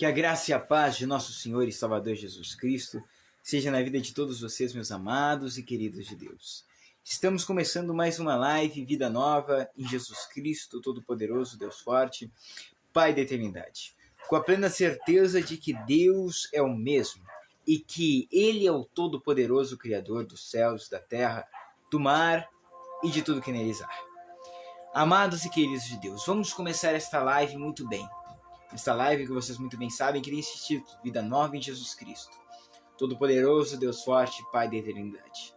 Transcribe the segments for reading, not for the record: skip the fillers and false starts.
Que a graça e a paz de nosso Senhor e Salvador Jesus Cristo seja na vida de todos vocês, meus amados e queridos de Deus. Estamos começando mais uma live, Vida Nova em Jesus Cristo, Todo-Poderoso, Deus Forte, Pai da Eternidade. Com a plena certeza de que Deus é o mesmo e que Ele é o Todo-Poderoso Criador dos céus, da terra, do mar e de tudo que neles há. Amados e queridos de Deus, vamos começar esta live muito bem. Esta live que vocês muito bem sabem que tem esse título, Vida Nova em Jesus Cristo, Todo-Poderoso, Deus Forte, Pai da Eternidade.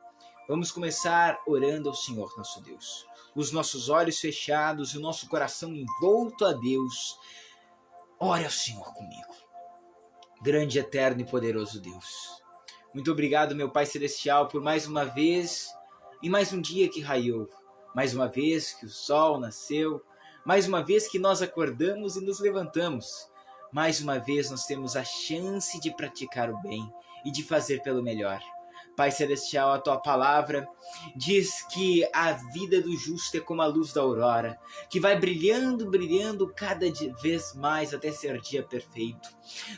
Vamos começar orando ao Senhor nosso Deus. Os nossos olhos fechados e o nosso coração envolto a Deus. Ore ao Senhor comigo. Grande, eterno e poderoso Deus. Muito obrigado, meu Pai Celestial, por mais uma vez e mais um dia que raiou. Mais uma vez que o sol nasceu. Mais uma vez que nós acordamos e nos levantamos, mais uma vez nós temos a chance de praticar o bem e de fazer pelo melhor. Pai Celestial, a Tua palavra diz que a vida do justo é como a luz da aurora, que vai brilhando, brilhando cada vez mais até ser dia perfeito.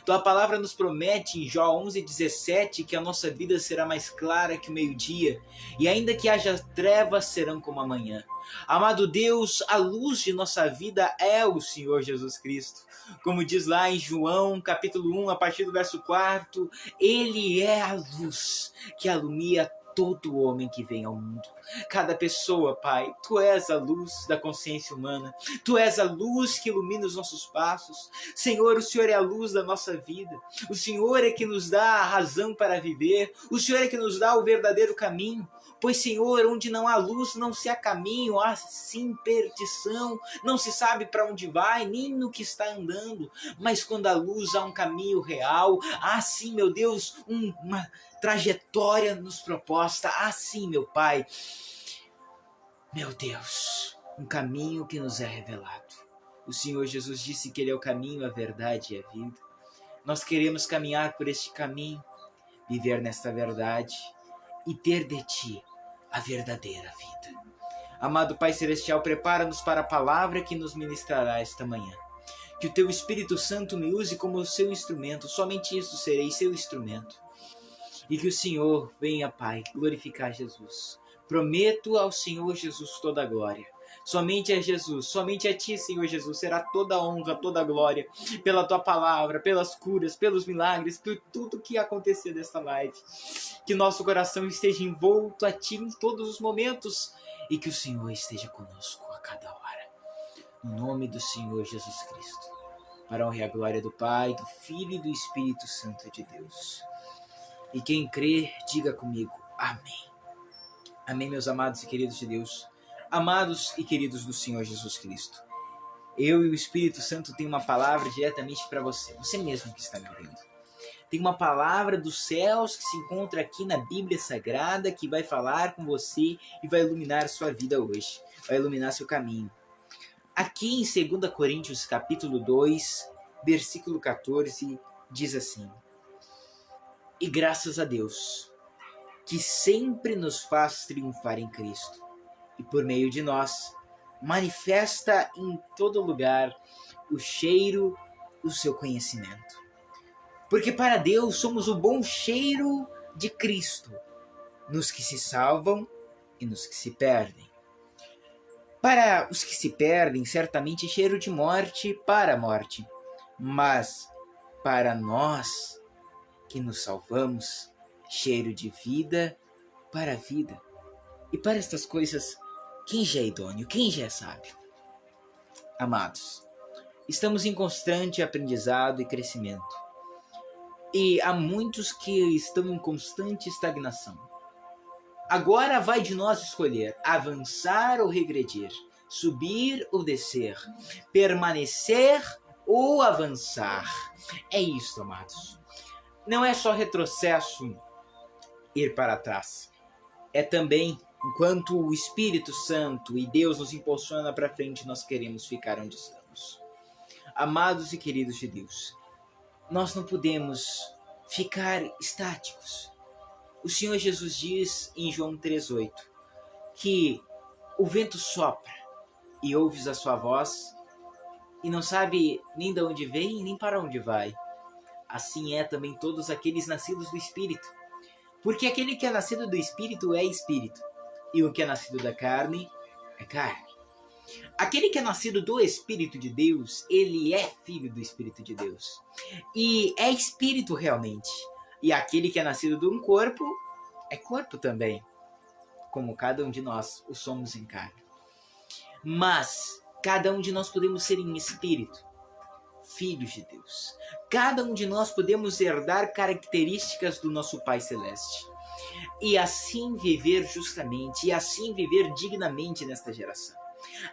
Tua palavra nos promete em Jó 11:17 que a nossa vida será mais clara que o meio-dia, e ainda que haja trevas, serão como a manhã. Amado Deus, a luz de nossa vida é o Senhor Jesus Cristo. Como diz lá em João, capítulo 1, a partir do verso 4, Ele é a luz que alumia todo homem que vem ao mundo. Cada pessoa, Pai, Tu és a luz da consciência humana. Tu és a luz que ilumina os nossos passos. Senhor, o Senhor é a luz da nossa vida. O Senhor é que nos dá a razão para viver. O Senhor é que nos dá o verdadeiro caminho. Pois, Senhor, onde não há luz, não se há caminho, há sim perdição. Não se sabe para onde vai, nem no que está andando. Mas quando há luz, há um caminho real. Há sim, meu Deus, uma trajetória nos proposta. Há sim, meu Pai, meu Deus, um caminho que nos é revelado. O Senhor Jesus disse que Ele é o caminho, a verdade e a vida. Nós queremos caminhar por este caminho, viver nesta verdade e ter de Ti a verdadeira vida. Amado Pai Celestial, prepara-nos para a palavra que nos ministrará esta manhã. Que o Teu Espírito Santo me use como seu instrumento, somente isso serei, seu instrumento. E que o Senhor venha, Pai, glorificar Jesus. Prometo ao Senhor Jesus toda a glória. Somente a Jesus, somente a Ti, Senhor Jesus, será toda a honra, toda a glória, pela Tua palavra, pelas curas, pelos milagres, por tudo que acontecer nesta live. Que nosso coração esteja envolto a Ti em todos os momentos e que o Senhor esteja conosco a cada hora. No nome do Senhor Jesus Cristo. Para a honra e a glória do Pai, do Filho e do Espírito Santo de Deus. E quem crê, diga comigo, amém. Amém, meus amados e queridos de Deus. Amados e queridos do Senhor Jesus Cristo. Eu e o Espírito Santo tem uma palavra diretamente para você. Você mesmo que está me ouvindo. Tem uma palavra dos céus que se encontra aqui na Bíblia Sagrada que vai falar com você e vai iluminar a sua vida hoje. Vai iluminar seu caminho. Aqui em 2 Coríntios capítulo 2, versículo 14, diz assim: E graças a Deus, que sempre nos faz triunfar em Cristo, e por meio de nós, manifesta em todo lugar o cheiro do seu conhecimento. Porque para Deus somos o bom cheiro de Cristo, nos que se salvam e nos que se perdem. Para os que se perdem, certamente cheiro de morte para a morte, mas para nós que nos salvamos, cheiro de vida para a vida. E para estas coisas, quem já é idôneo? Quem já é sábio? Amados, estamos em constante aprendizado e crescimento. E há muitos que estão em constante estagnação. Agora vai de nós escolher avançar ou regredir, subir ou descer, permanecer ou avançar. É isso, amados. Não é só retrocesso ir para trás. É também, enquanto o Espírito Santo e Deus nos impulsiona para frente, nós queremos ficar onde estamos. Amados e queridos de Deus, nós não podemos ficar estáticos. O Senhor Jesus diz em João 3,8 que o vento sopra e ouves a sua voz e não sabe nem de onde vem nem para onde vai. assim é também todos aqueles nascidos do Espírito. Porque aquele que é nascido do Espírito é Espírito, e o que é nascido da carne é carne. Aquele que é nascido do Espírito de Deus, ele é filho do Espírito de Deus. E é Espírito realmente. E aquele que é nascido de um corpo, é corpo também. Como cada um de nós o somos em carne. Mas cada um de nós podemos ser em espírito filhos de Deus. Cada um de nós podemos herdar características do nosso Pai Celeste. E assim viver justamente, e assim viver dignamente nesta geração.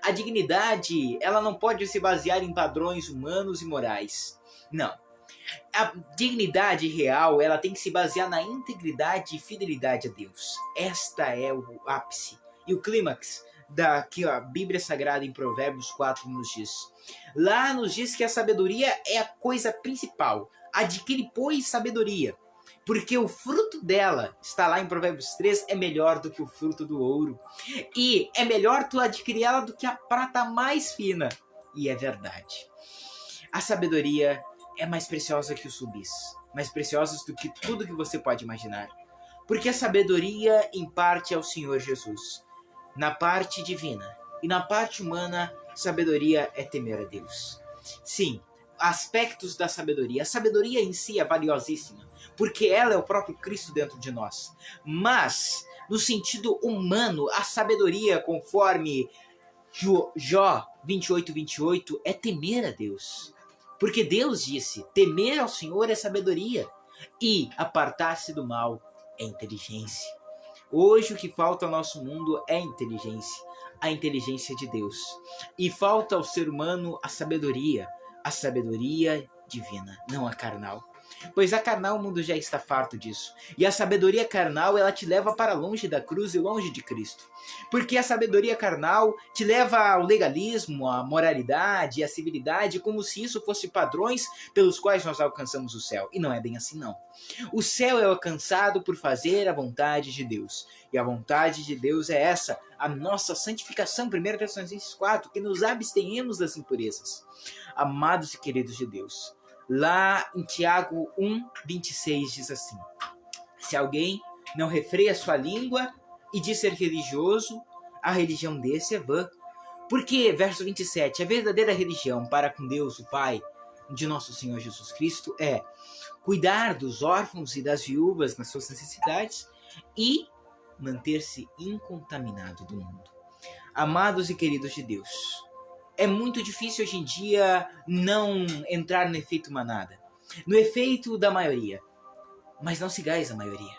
A dignidade, ela não pode se basear em padrões humanos e morais. Não. A dignidade real, ela tem que se basear na integridade e fidelidade a Deus. Esta é o ápice e o clímax da que a Bíblia Sagrada em Provérbios 4 nos diz. Lá nos diz que a sabedoria é a coisa principal. Adquire, pois, sabedoria, porque o fruto dela, está lá em Provérbios 3, é melhor do que o fruto do ouro. E é melhor tu adquirir ela do que a prata mais fina. E é verdade. A sabedoria é mais preciosa que os rubis, mais preciosa do que tudo que você pode imaginar. Porque a sabedoria em parte é o Senhor Jesus. Na parte divina e na parte humana, sabedoria é temer a Deus. Sim, aspectos da sabedoria. A sabedoria em si é valiosíssima, porque ela é o próprio Cristo dentro de nós. Mas, no sentido humano, a sabedoria, conforme Jó 28:28, é temer a Deus. Porque Deus disse, temer ao Senhor é sabedoria, e apartar-se do mal é inteligência. Hoje o que falta ao nosso mundo é inteligência, a inteligência de Deus. E falta ao ser humano a sabedoria divina, não a carnal. Pois a carnal o mundo já está farto disso. E a sabedoria carnal, ela te leva para longe da cruz e longe de Cristo. Porque a sabedoria carnal te leva ao legalismo, à moralidade, à civilidade, como se isso fosse padrões pelos quais nós alcançamos o céu. E não é bem assim, não. O céu é alcançado por fazer a vontade de Deus. E a vontade de Deus é essa, a nossa santificação, 1 Tessalonicenses 4, que nos abstenhamos das impurezas. Amados e queridos de Deus, lá em Tiago 1:26 diz assim: se alguém não refreia sua língua e diz ser religioso, a religião desse é vã. Porque, verso 27, a verdadeira religião para com Deus, o Pai de nosso Senhor Jesus Cristo, é cuidar dos órfãos e das viúvas nas suas necessidades e manter-se incontaminado do mundo. Amados e queridos de Deus, é muito difícil hoje em dia não entrar no efeito manada, no efeito da maioria. Mas não sigais a maioria.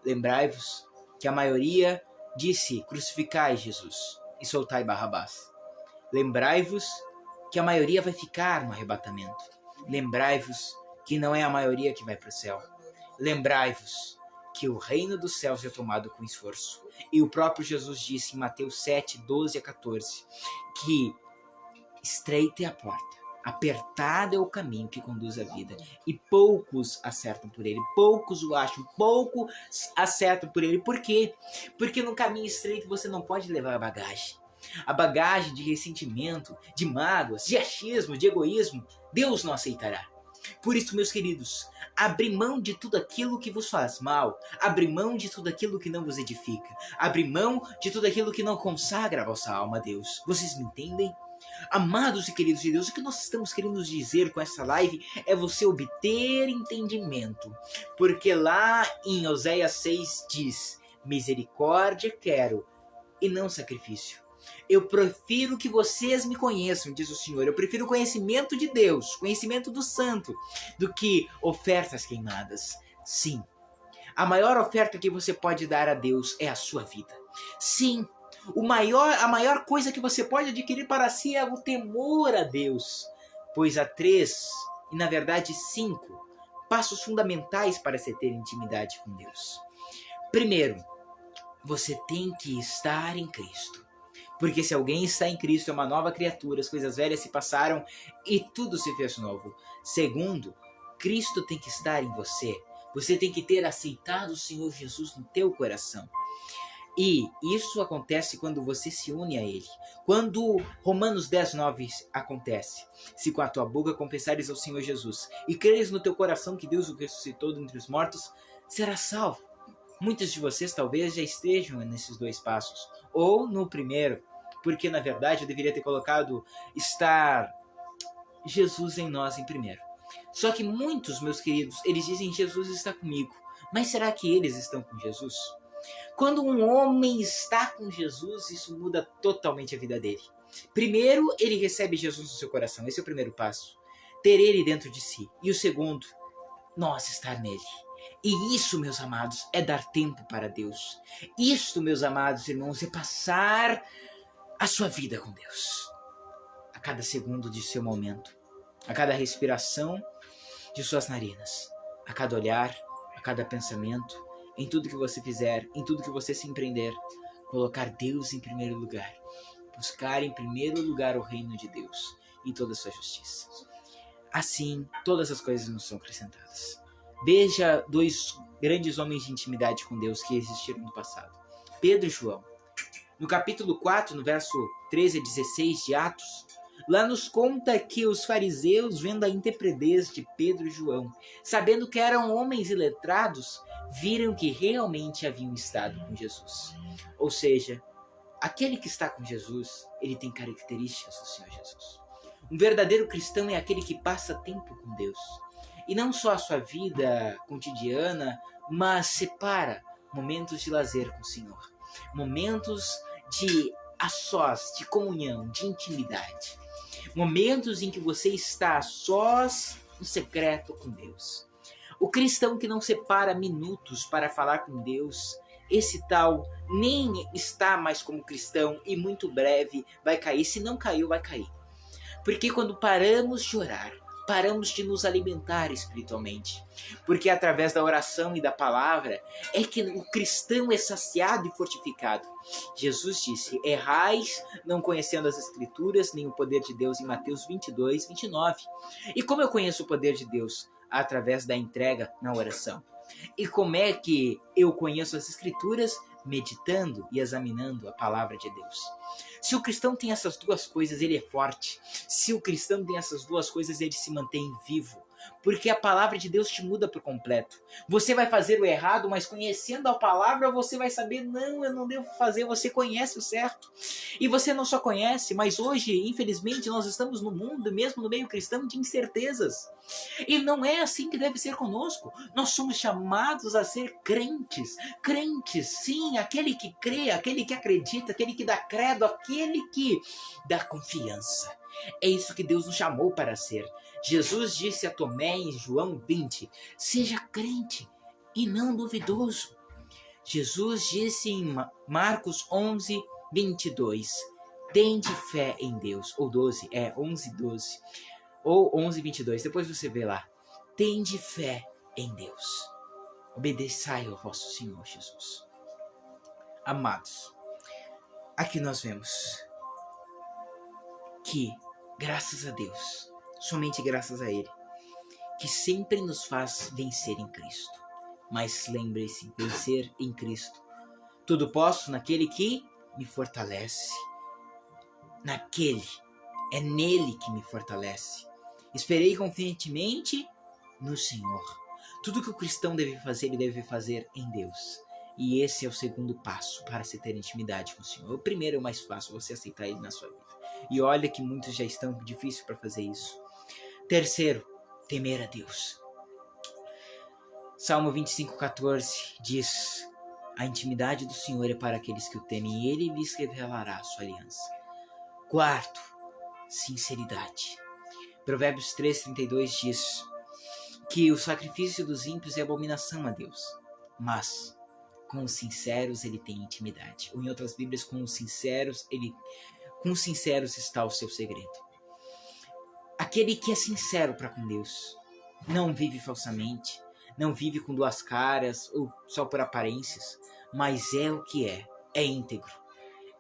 Lembrai-vos que a maioria disse, crucificai Jesus e soltai Barrabás. Lembrai-vos que a maioria vai ficar no arrebatamento. Lembrai-vos que não é a maioria que vai para o céu. Lembrai-vos que o reino dos céus é tomado com esforço. E o próprio Jesus disse em Mateus 7:12-14, que estreita é a porta, apertado é o caminho que conduz à vida, e poucos acertam por ele, poucos o acham, poucos acertam por ele. Por quê? Porque no caminho estreito você não pode levar a bagagem de ressentimento, de mágoas, de achismo, de egoísmo. Deus não aceitará. Por isso, meus queridos, abri mão de tudo aquilo que vos faz mal, abri mão de tudo aquilo que não vos edifica, abri mão de tudo aquilo que não consagra a vossa alma a Deus. Vocês me entendem? Amados e queridos de Deus, o que nós estamos querendo dizer com essa live é você obter entendimento. Porque lá em Oséias 6 diz, misericórdia quero e não sacrifício. Eu prefiro que vocês me conheçam, diz o Senhor. Eu prefiro o conhecimento de Deus, conhecimento do Santo, do que ofertas queimadas. Sim, a maior oferta que você pode dar a Deus é a sua vida. Sim, a maior coisa que você pode adquirir para si é o temor a Deus. Pois há 3, e na verdade 5, passos fundamentais para se ter intimidade com Deus. Primeiro, você tem que estar em Cristo. Porque se alguém está em Cristo, é uma nova criatura, as coisas velhas se passaram e tudo se fez novo. Segundo, Cristo tem que estar em você. Você tem que ter aceitado o Senhor Jesus no teu coração. E isso acontece quando você se une a Ele. Quando Romanos 10:9 acontece. Se com a tua boca confessares ao Senhor Jesus e creres no teu coração que Deus o ressuscitou dentre os mortos, serás salvo. Muitos de vocês talvez já estejam nesses dois passos. Ou no primeiro. Porque na verdade eu deveria ter colocado estar Jesus em nós em primeiro. Só que muitos, meus queridos, eles dizem Jesus está comigo. Mas será que eles estão com Jesus? Quando um homem está com Jesus, isso muda totalmente a vida dele. Primeiro, ele recebe Jesus no seu coração. Esse é o primeiro passo. Ter ele dentro de si. E o segundo, nós estar nele. E isso, meus amados, é dar tempo para Deus. Isto, meus amados irmãos, é passar a sua vida com Deus. A cada segundo de seu momento. A cada respiração de suas narinas. A cada olhar, a cada pensamento. Em tudo que você fizer, em tudo que você se empreender, colocar Deus em primeiro lugar. Buscar em primeiro lugar o reino de Deus e toda a sua justiça. Assim, todas as coisas nos são acrescentadas. Veja dois grandes homens de intimidade com Deus que existiram no passado. Pedro e João. No capítulo 4, no verso 13 a 16 de Atos, lá nos conta que os fariseus, vendo a intrepidez de Pedro e João, sabendo que eram homens iletrados, viram que realmente haviam estado com Jesus. Ou seja, aquele que está com Jesus, ele tem características do Senhor Jesus. Um verdadeiro cristão é aquele que passa tempo com Deus. E não só a sua vida cotidiana, mas separa momentos de lazer com o Senhor. Momentos de a sós, de comunhão, de intimidade. Momentos em que você está a sós, no secreto com Deus. O cristão que não separa minutos para falar com Deus, esse tal nem está mais como cristão e muito breve vai cair. Se não caiu, vai cair. Porque quando paramos de orar, paramos de nos alimentar espiritualmente. Porque através da oração e da palavra é que o cristão é saciado e fortificado. Jesus disse, errais não conhecendo as escrituras nem o poder de Deus em Mateus 22:29. E como eu conheço o poder de Deus? Através da entrega na oração. E como é que eu conheço as escrituras? Meditando e examinando a palavra de Deus. Se o cristão tem essas duas coisas, ele é forte. Se o cristão tem essas duas coisas, ele se mantém vivo. Porque a palavra de Deus te muda por completo. Você vai fazer o errado, mas conhecendo a palavra, você vai saber, não, eu não devo fazer. Você conhece o certo. E você não só conhece, mas hoje, infelizmente, nós estamos no mundo, mesmo no meio cristão, de incertezas. E não é assim que deve ser conosco. Nós somos chamados a ser crentes. Crentes, sim, aquele que crê, aquele que acredita, aquele que dá credo, aquele que dá confiança. É isso que Deus nos chamou para ser. Jesus disse a Tomé em João 20, seja crente e não duvidoso. Jesus disse em Marcos 11:22, tende fé em Deus. Ou 12, 11:12. Ou 11:22, depois você vê lá. Tende fé em Deus. Obedeçai ao vosso Senhor Jesus. Amados, aqui nós vemos que, graças a Deus, somente graças a Ele, que sempre nos faz vencer em Cristo. Mas lembre-se, vencer em Cristo. Tudo posso naquele que me fortalece. É nele que me fortalece. Esperei confiantemente no Senhor. Tudo que o cristão deve fazer, ele deve fazer em Deus. E esse é o segundo passo para se ter intimidade com o Senhor. O primeiro é o mais fácil, você aceitar Ele na sua vida. E olha que muitos já estão difíceis para fazer isso. Terceiro, temer a Deus. Salmo 25:14 diz, a intimidade do Senhor é para aqueles que o temem e Ele lhes revelará a sua aliança. Quarto, sinceridade. Provérbios 3:32 diz que o sacrifício dos ímpios é abominação a Deus, mas com os sinceros ele tem intimidade. Ou em outras Bíblias, com os sinceros está o seu segredo. Aquele que é sincero para com Deus, não vive falsamente, não vive com duas caras ou só por aparências, mas é o que é íntegro.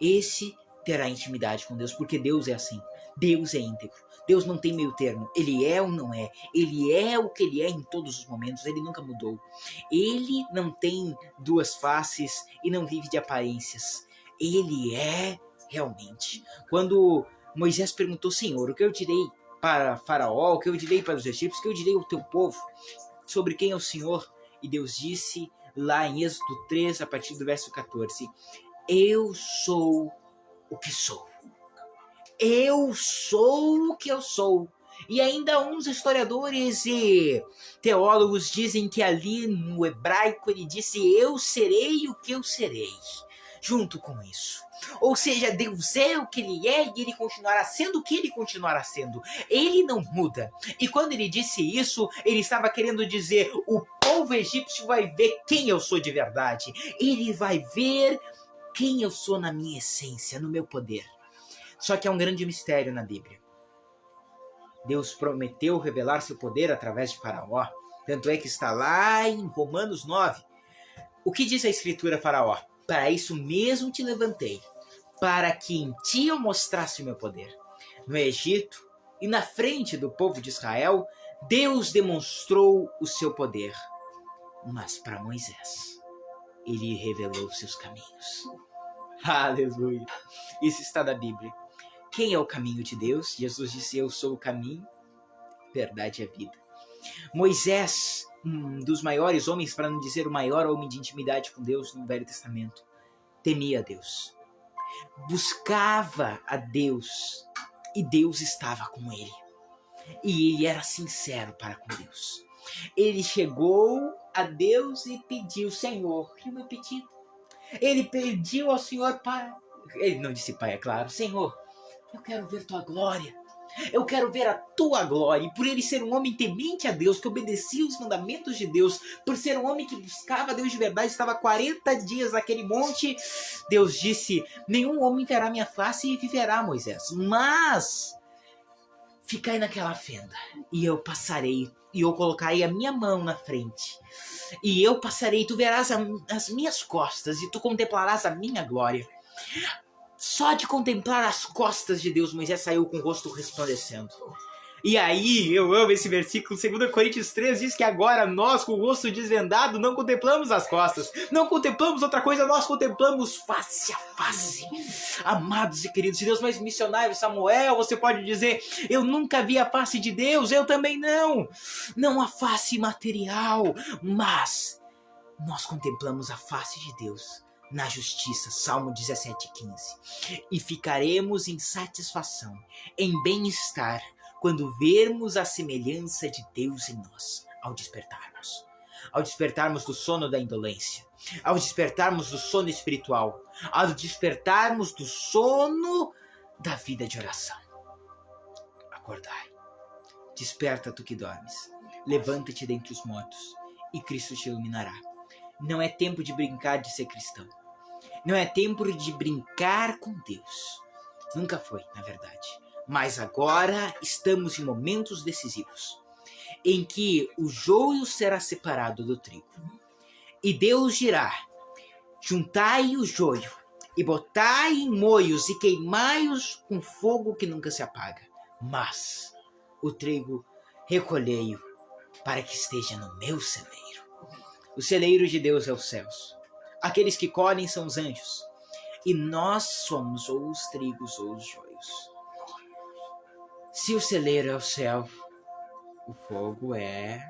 Esse terá intimidade com Deus, porque Deus é assim. Deus é íntegro. Deus não tem meio termo. Ele é ou não é. Ele é o que ele é em todos os momentos. Ele nunca mudou. Ele não tem duas faces e não vive de aparências. Ele é realmente. Quando Moisés perguntou, Senhor, o que eu direi para Faraó, o que eu direi para os egípcios, o que eu direi ao teu povo, sobre quem é o Senhor? E Deus disse lá em Êxodo 3, a partir do verso 14, eu sou o que sou. Eu sou o que eu sou. E ainda uns historiadores e teólogos dizem que ali no hebraico ele disse eu serei o que eu serei. Junto com isso. Ou seja, Deus é o que ele é e ele continuará sendo o que ele continuará sendo. Ele não muda. E quando ele disse isso, ele estava querendo dizer, o povo egípcio vai ver quem eu sou de verdade. Ele vai ver quem eu sou na minha essência, no meu poder. Só que há um grande mistério na Bíblia. Deus prometeu revelar seu poder através de Faraó. Tanto é que está lá em Romanos 9. O que diz a Escritura, Faraó? Para isso mesmo te levantei, para que em ti eu mostrasse o meu poder. No Egito e na frente do povo de Israel, Deus demonstrou o seu poder. Mas para Moisés, ele revelou seus caminhos. Aleluia! Isso está na Bíblia. Quem é o caminho de Deus? Jesus disse, eu sou o caminho, verdade e a vida. Moisés, um dos maiores homens, para não dizer o maior homem de intimidade com Deus no Velho Testamento, temia a Deus. Buscava a Deus e Deus estava com ele. E ele era sincero para com Deus. Ele chegou a Deus e pediu, Senhor, que é o meu pedido? Ele pediu ao Senhor, Pai. Ele não disse Pai, é claro, Senhor, eu quero ver tua glória. Eu quero ver a tua glória. E por ele ser um homem temente a Deus, que obedecia os mandamentos de Deus, por ser um homem que buscava a Deus de verdade, estava 40 dias naquele monte, Deus disse, nenhum homem verá minha face e viverá, Moisés. Mas ficai naquela fenda, e eu passarei, e eu colocarei a minha mão na frente. E eu passarei, tu verás as minhas costas, e tu contemplarás a minha glória. Só de contemplar as costas de Deus, Moisés saiu com o rosto resplandecendo. E aí, eu amo esse versículo, 2 Coríntios 3 diz que agora nós, com o rosto desvendado, não contemplamos as costas, não contemplamos outra coisa, nós contemplamos face a face. Amados e queridos de Deus, mas missionário Samuel, você pode dizer, eu nunca vi a face de Deus, eu também não. Não a face material, mas nós contemplamos a face de Deus. Na justiça, Salmo 17,15. E ficaremos em satisfação, em bem-estar, quando vermos a semelhança de Deus em nós, ao despertarmos. Ao despertarmos do sono da indolência, ao despertarmos do sono espiritual, ao despertarmos do sono da vida de oração. Acordai, desperta tu que dormes, levanta-te dentre os mortos, e Cristo te iluminará. Não é tempo de brincar de ser cristão. Não é tempo de brincar com Deus. Nunca foi, na verdade. Mas agora estamos em momentos decisivos, em que o joio será separado do trigo. E Deus dirá, juntai o joio, e botai em moios, e queimai-os com fogo que nunca se apaga. Mas o trigo recolhei-o, para que esteja no meu celeiro. O celeiro de Deus é os céus. Aqueles que colhem são os anjos. E nós somos ou os trigos ou os joios. Se o celeiro é o céu, o fogo é...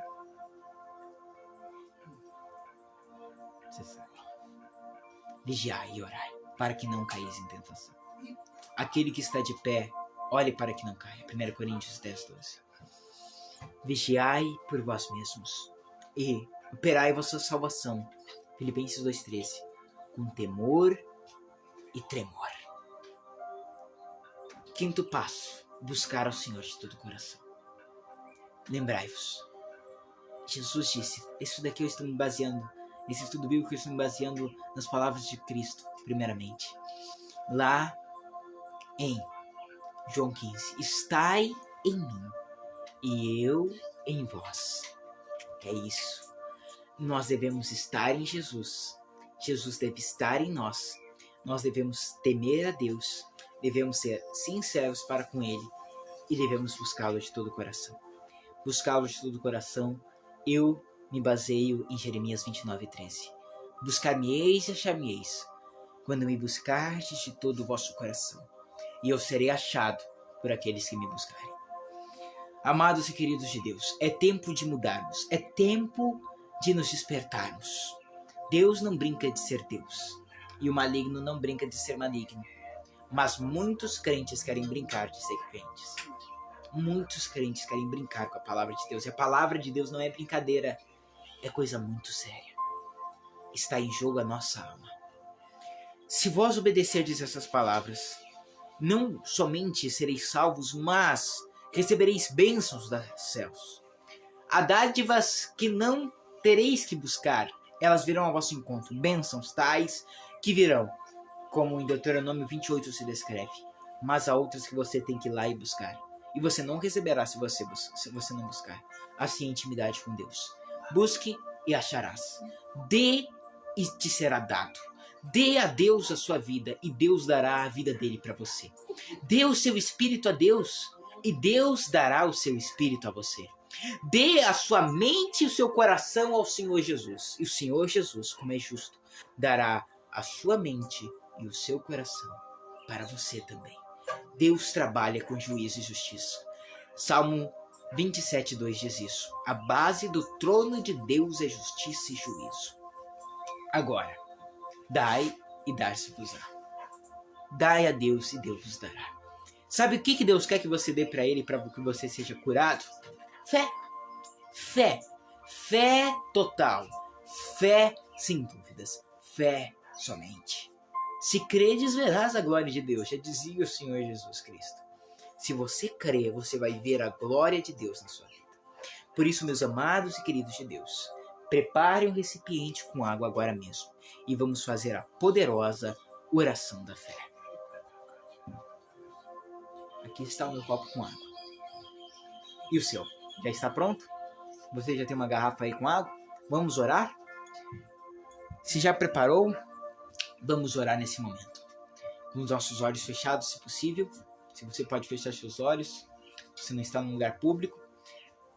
Você sabe. Vigiai e orai, para que não caís em tentação. Aquele que está de pé, olhe para que não caia. 1 Coríntios 10, 12. Vigiai por vós mesmos e operai vossa salvação. Filipenses 2,13. Com temor e tremor. Quinto passo. Buscar ao Senhor de todo o coração. Lembrai-vos. Jesus disse. Isso daqui eu estou me baseando. Nesse estudo bíblico eu estou me baseando nas palavras de Cristo, primeiramente. Lá em João 15. Estai em mim e eu em vós. É isso. Nós devemos estar em Jesus. Jesus deve estar em nós. Nós devemos temer a Deus. devemos ser sinceros para com Ele e devemos buscá-lo de todo o coração. Buscá-lo de todo o coração, eu me baseio em Jeremias 29:13. Buscar-me-eis e achar-me-eis, quando me buscardes de todo o vosso coração, e eu serei achado por aqueles que me buscarem. Amados e queridos de Deus, é tempo de mudarmos, é tempo de nos despertarmos. Deus não brinca de ser Deus, e o maligno não brinca de ser maligno, mas muitos crentes querem brincar de ser crentes. Muitos crentes querem brincar com a palavra de Deus, e a palavra de Deus não é brincadeira, é coisa muito séria. Está em jogo a nossa alma. Se vós obedecerdes essas palavras, não somente sereis salvos, mas recebereis bênçãos dos céus. Há dádivas que não tereis que buscar, elas virão ao vosso encontro. Bênçãos tais que virão, como em Deuteronômio 28 se descreve. Mas há outras que você tem que ir lá e buscar. E você não receberá se você não buscar. Assim é a intimidade com Deus. Busque e acharás. Dê e te será dado. Dê a Deus a sua vida e Deus dará a vida dele para você. Dê o seu espírito a Deus e Deus dará o seu espírito a você. Dê a sua mente e o seu coração ao Senhor Jesus. E o Senhor Jesus, como é justo, dará a sua mente e o seu coração para você também. Deus trabalha com juízo e justiça. Salmo 27:2 diz isso. A base do trono de Deus é justiça e juízo. Agora, dai e dar-se-vos-á. Dai a Deus e Deus vos dará. Sabe o que Deus quer que você dê para Ele para que você seja curado? Fé. Fé. Fé total. Fé sem dúvidas. Fé somente. Se credes, verás a glória de Deus. Já dizia o Senhor Jesus Cristo. Se você crer, você vai ver a glória de Deus na sua vida. Por isso, meus amados e queridos de Deus, prepare um recipiente com água agora mesmo. E vamos fazer a poderosa oração da fé. Aqui está o meu copo com água. E o seu? Já está pronto? Você já tem uma garrafa aí com água? Vamos orar? Se já preparou, vamos orar nesse momento. Com os nossos olhos fechados, se possível. Se você pode fechar seus olhos, você não está num lugar público,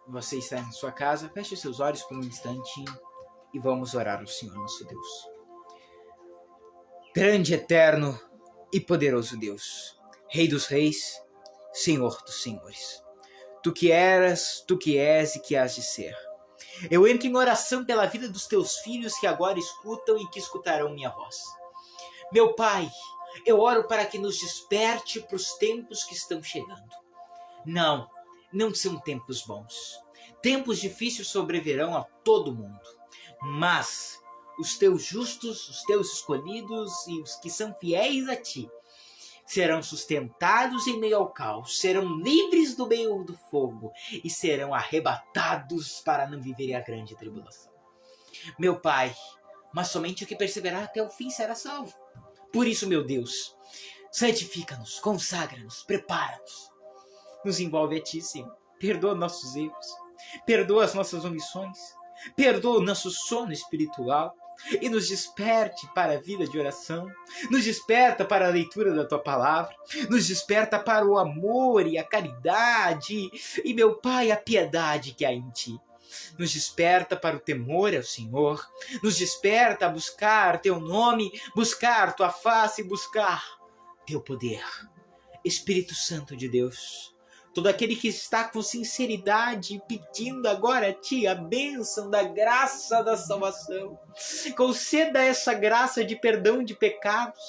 você está em sua casa, feche os seus olhos por um instante e vamos orar ao Senhor nosso Deus. Grande, eterno e poderoso Deus, Rei dos reis, Senhor dos senhores. Tu que eras, tu que és e que hás de ser. Eu entro em oração pela vida dos teus filhos que agora escutam e que escutarão minha voz. Meu Pai, eu oro para que nos desperte para os tempos que estão chegando. Não são tempos bons. Tempos difíceis sobrevirão a todo mundo. Mas os teus justos, os teus escolhidos e os que são fiéis a ti serão sustentados em meio ao caos, serão livres do meio do fogo e serão arrebatados para não viverem a grande tribulação. Meu Pai, mas somente o que perseverar até o fim será salvo. Por isso, meu Deus, santifica-nos, consagra-nos, prepara-nos. Nos envolve a Ti, Senhor. Perdoa nossos erros, perdoa as nossas omissões, perdoa o nosso sono espiritual e nos desperte para a vida de oração, nos desperta para a leitura da Tua Palavra, nos desperta para o amor e a caridade e, meu Pai, a piedade que há em Ti. Nos desperta para o temor ao Senhor, nos desperta a buscar Teu nome, buscar Tua face, buscar Teu poder. Espírito Santo de Deus, todo aquele que está com sinceridade pedindo agora a Ti a bênção da graça da salvação, conceda essa graça de perdão de pecados,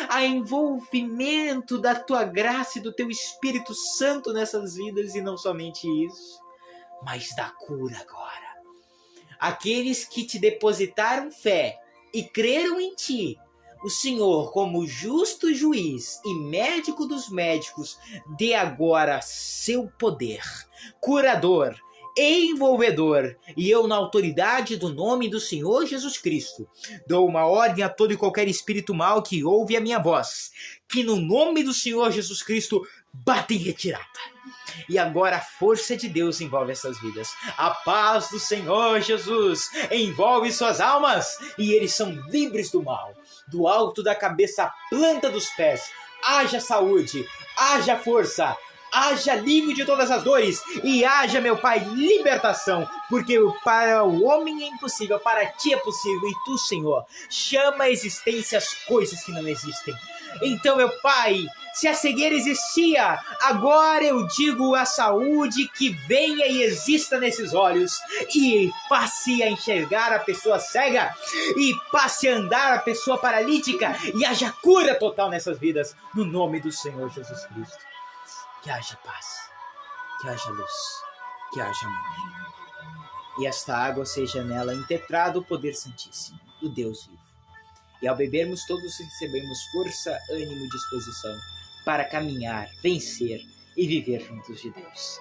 a envolvimento da Tua graça e do Teu Espírito Santo nessas vidas, e não somente isso, mas da cura agora. Aqueles que Te depositaram fé e creram em Ti, o Senhor, como justo juiz e médico dos médicos, dê agora seu poder curador, envolvedor, e eu, na autoridade do nome do Senhor Jesus Cristo, dou uma ordem a todo e qualquer espírito mau que ouve a minha voz, que no nome do Senhor Jesus Cristo bata em retirada. E agora a força de Deus envolve essas vidas. A paz do Senhor Jesus envolve suas almas e eles são livres do mal. Do alto da cabeça à planta dos pés, haja saúde, haja força, haja alívio de todas as dores e haja, meu Pai, libertação, porque para o homem é impossível, para ti é possível, e tu, Senhor, chama à existência as coisas que não existem. Então, meu Pai, se a cegueira existia, agora eu digo a saúde que venha e exista nesses olhos e passe a enxergar a pessoa cega e passe a andar a pessoa paralítica e haja cura total nessas vidas, no nome do Senhor Jesus Cristo. Que haja paz, que haja luz, que haja amor. E esta água seja nela impetrado o poder santíssimo do Deus vivo. E ao bebermos todos recebemos força, ânimo e disposição para caminhar, vencer e viver juntos de Deus.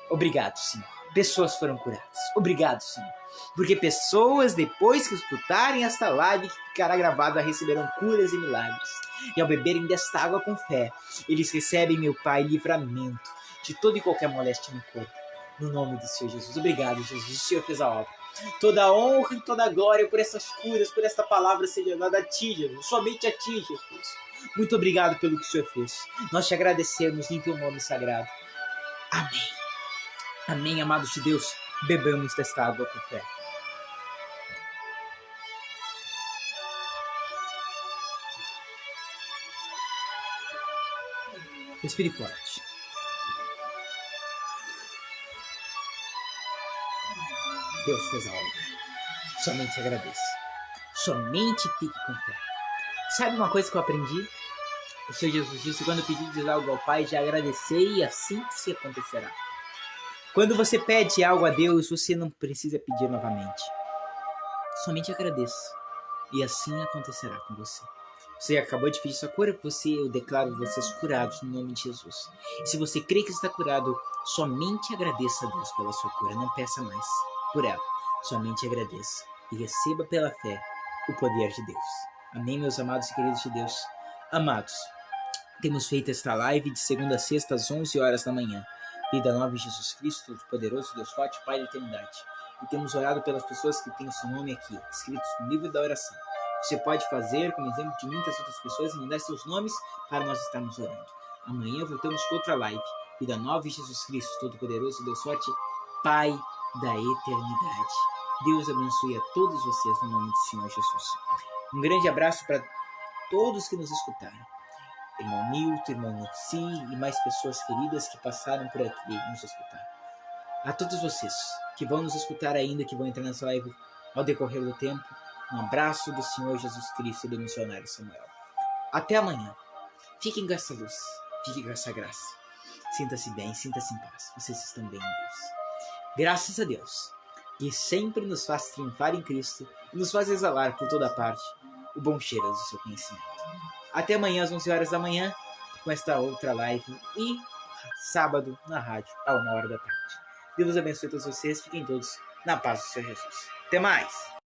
Obrigado, Senhor. Pessoas foram curadas. Obrigado, Senhor. Porque pessoas, depois que escutarem esta live que ficará gravada, receberão curas e milagres. E ao beberem desta água com fé, eles recebem, meu Pai, livramento de toda e qualquer moléstia no corpo. No nome do Senhor Jesus. Obrigado, Jesus. O Senhor fez a obra. Toda a honra e toda a glória por essas curas, por esta palavra seja dada a ti, Jesus. Somente a ti, Jesus. Muito obrigado pelo que o Senhor fez. Nós te agradecemos em teu nome sagrado. Amém. Amém, amados de Deus. Bebamos desta água com fé. Respire forte. Deus fez a obra. Somente agradeça. Somente fique com fé. Sabe uma coisa que eu aprendi? O Senhor Jesus disse: quando pedirdes algo ao Pai, já agradecei e assim se acontecerá. Quando você pede algo a Deus, você não precisa pedir novamente. Somente agradeça e assim acontecerá com você. Você acabou de pedir sua cura, eu declaro vocês curados no nome de Jesus. E se você crê que está curado, somente agradeça a Deus pela sua cura. Não peça mais por ela. Somente agradeça e receba pela fé o poder de Deus. Amém, meus amados e queridos de Deus. Amados, temos feito esta live de segunda a sexta às 11 horas da manhã. Vida nova em Jesus Cristo, poderoso Deus forte, Pai da eternidade. E temos orado pelas pessoas que têm o seu nome aqui, escritos no livro da oração. Você pode fazer, como exemplo de muitas outras pessoas, e mandar seus nomes para nós estarmos orando. Amanhã voltamos com outra live. Vida nova em Jesus Cristo, todo-poderoso Deus forte, Pai da eternidade. Deus abençoe a todos vocês no nome do Senhor Jesus. Um grande abraço para todos que nos escutaram. Irmão Milton, irmão Nancy e mais pessoas queridas que passaram por aqui nos escutar. A todos vocês que vão nos escutar ainda, que vão entrar nessa live ao decorrer do tempo, um abraço do Senhor Jesus Cristo e do missionário Samuel. Até amanhã. Fiquem com essa luz, fiquem com essa graça. Sinta-se bem, sinta-se em paz. Vocês estão bem em Deus. Graças a Deus, que sempre nos faz triunfar em Cristo e nos faz exalar por toda parte o bom cheiro do seu conhecimento. Até amanhã às 11 horas da manhã com esta outra live e sábado na rádio a 1h da tarde. Deus abençoe todos vocês. Fiquem todos na paz do Senhor Jesus. Até mais!